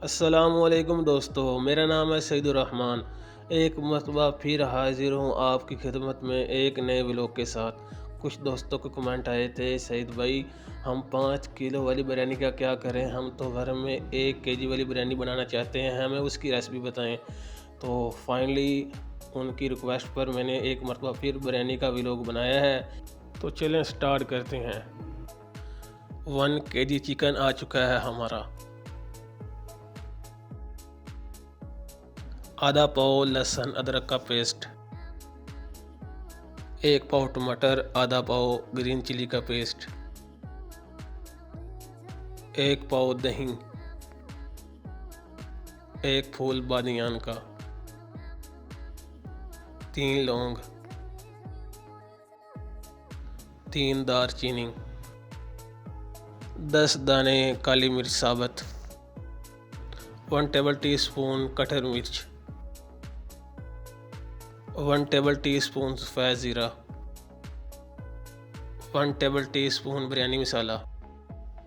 अस्सलामुअलैकुम दोस्तों, मेरा नाम है सईदुर्रहमान। एक मरतबा फिर हाज़िर हूँ आपकी खिदमत में एक नए व्लॉग के साथ। कुछ दोस्तों के कमेंट आए थे, सईद भाई हम 5 किलो वाली बिरयानी का क्या करें, हम तो घर में 1 केजी वाली बिरयानी बनाना चाहते हैं, हमें उसकी रेसिपी बताएं। तो फाइनली उनकी रिक्वेस्ट पर मैंने एक मरतबा फिर बिरयानी का व्लॉग बनाया है। तो चलें स्टार्ट करते हैं। 1 केजी चिकन आ चुका है हमारा, आधा पाव लहसुन अदरक का पेस्ट, 1 पाव टमाटर, आधा पाव ग्रीन चिली का पेस्ट, 1 पाव दही, 1 फूल बादियान का, 3 लौंग, 3 दारचीनी, 10 दाने काली मिर्च साबुत, 1 टेबल टी स्पून कटहर मिर्च, 1 टेबल टी स्पून सफ़ेद ज़ीरा, 1 टेबल टी स्पून बिरयानी मसाला,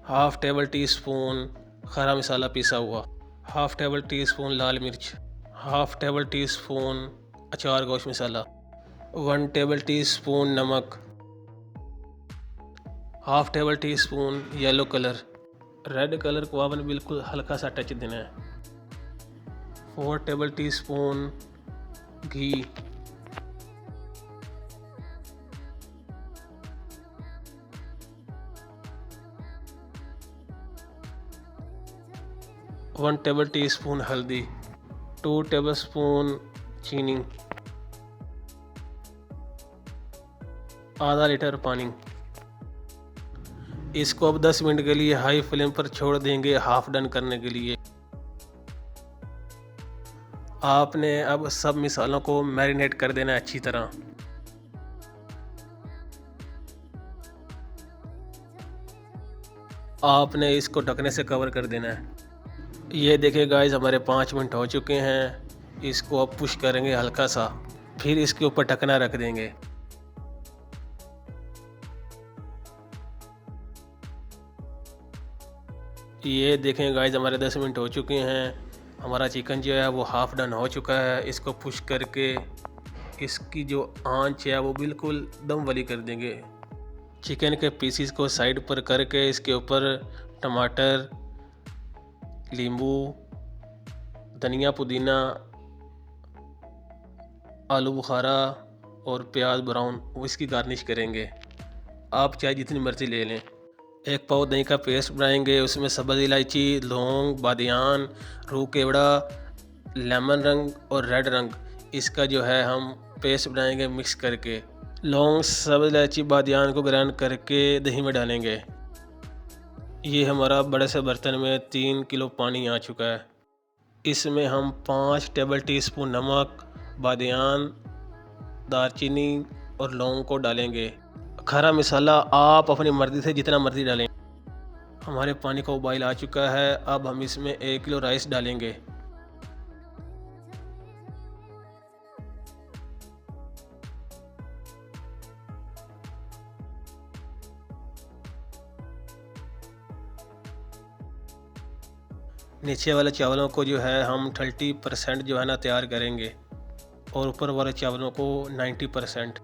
हाफ़ टेबल टी स्पून खरा मसाला पिसा हुआ, हाफ़ टेबल टी स्पून लाल मिर्च, हाफ़ टेबल टी स्पून अचार गोश्त मसाला, 1 टेबल टी स्पून नमक, half table tea spoon yellow colour, red colour को आपने बिल्कुल हल्का सा टच देना है, 4 टेबल टी स्पून घी, 1 टेबल टी स्पून हल्दी, 2 टेबल स्पून चीनी, आधा लीटर पानी। इसको अब 10 मिनट के लिए हाई फ्लेम पर छोड़ देंगे हाफ डन करने के लिए। आपने अब सब मसालों को मैरिनेट कर देना है अच्छी तरह। आपने इसको ढकने से कवर कर देना है। ये देखिए गाइस, हमारे 5 मिनट हो चुके हैं। इसको अब पुश करेंगे हल्का सा, फिर इसके ऊपर ढकना रख देंगे। ये देखें गाइस, हमारे 10 मिनट हो चुके हैं। हमारा चिकन जो है वो हाफ डन हो चुका है। इसको पुश करके इसकी जो आंच है वो बिल्कुल दम वाली कर देंगे। चिकन के पीसीस को साइड पर करके इसके ऊपर टमाटर, नींबू, धनिया, पुदीना, आलू बुखारा और प्याज ब्राउन इसकी गार्निश करेंगे। आप चाहे जितनी मर्ज़ी ले लें। 1 पाव दही का पेस्ट बनाएंगे, उसमें सब्ज़ इलायची, लौंग, बादियान, रूह केवड़ा, लेमन रंग और रेड रंग, इसका जो है हम पेस्ट बनाएंगे मिक्स करके। लौंग, सब्ज़ इलायची, बादियान को ग्राइंड करके दही में डालेंगे। ये हमारा बड़े से बर्तन में 3 किलो पानी आ चुका है। इसमें हम 5 टेबल टीस्पून नमक, बादियान, दालचीनी और लौंग को डालेंगे। खरा मसाला आप अपनी मर्ज़ी से जितना मर्ज़ी डालें। हमारे पानी का उबाल आ चुका है। अब हम इसमें 1 किलो राइस डालेंगे। नीचे वाले चावलों को जो है हम 30% जो है ना तैयार करेंगे और ऊपर वाले चावलों को 90%।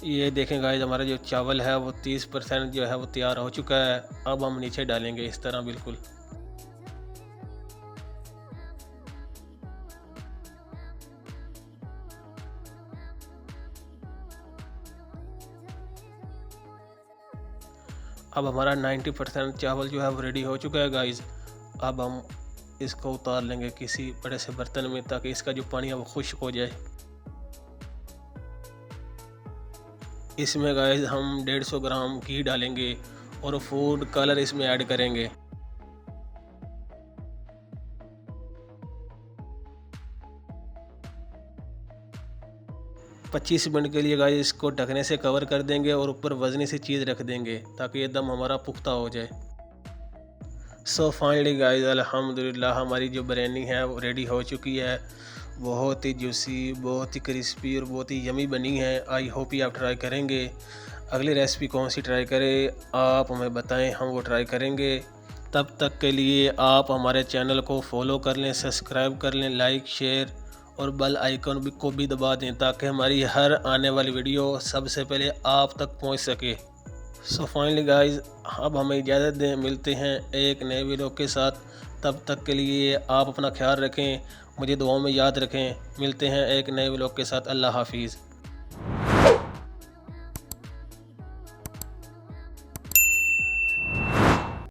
ये देखें गाइस, हमारा जो चावल है वो 30% जो है वो तैयार हो चुका है। अब हम नीचे डालेंगे इस तरह बिल्कुल। अब हमारा 90% चावल जो है वो रेडी हो चुका है गाइस। अब हम इसको उतार लेंगे किसी बड़े से बर्तन में ताकि इसका जो पानी है वो खुश्क हो जाए। इसमें गाइस हम 150 ग्राम घी डालेंगे और फूड कलर इसमें ऐड करेंगे। पच्चीस मिनट के लिए गाइस इसको ढकने से कवर कर देंगे और ऊपर वजनी सी चीज़ रख देंगे ताकि ये दम हमारा पुख्ता हो जाए। सो फाइनली गाइस, अल्हम्दुलिल्लाह हमारी जो बिरयानी है वो रेडी हो चुकी है। बहुत ही जूसी, बहुत ही क्रिस्पी और बहुत ही यमी बनी है। आई होप ये आप ट्राई करेंगे। अगली रेसिपी कौन सी ट्राई करें आप हमें बताएं, हम वो ट्राई करेंगे। तब तक के लिए आप हमारे चैनल को फॉलो कर लें, सब्सक्राइब कर लें, लाइक शेयर और बेल आइकन को भी दबा दें ताकि हमारी हर आने वाली वीडियो सबसे पहले आप तक पहुंच सके। सो फाइनली गाइस, अब हमें इजाज़त दें, मिलते हैं एक नए वीडियो के साथ। तब तक के लिए आप अपना ख्याल रखें, मुझे दुआओं में याद रखें। मिलते हैं एक नए वीडियो के साथ। अल्लाह हाफिज़।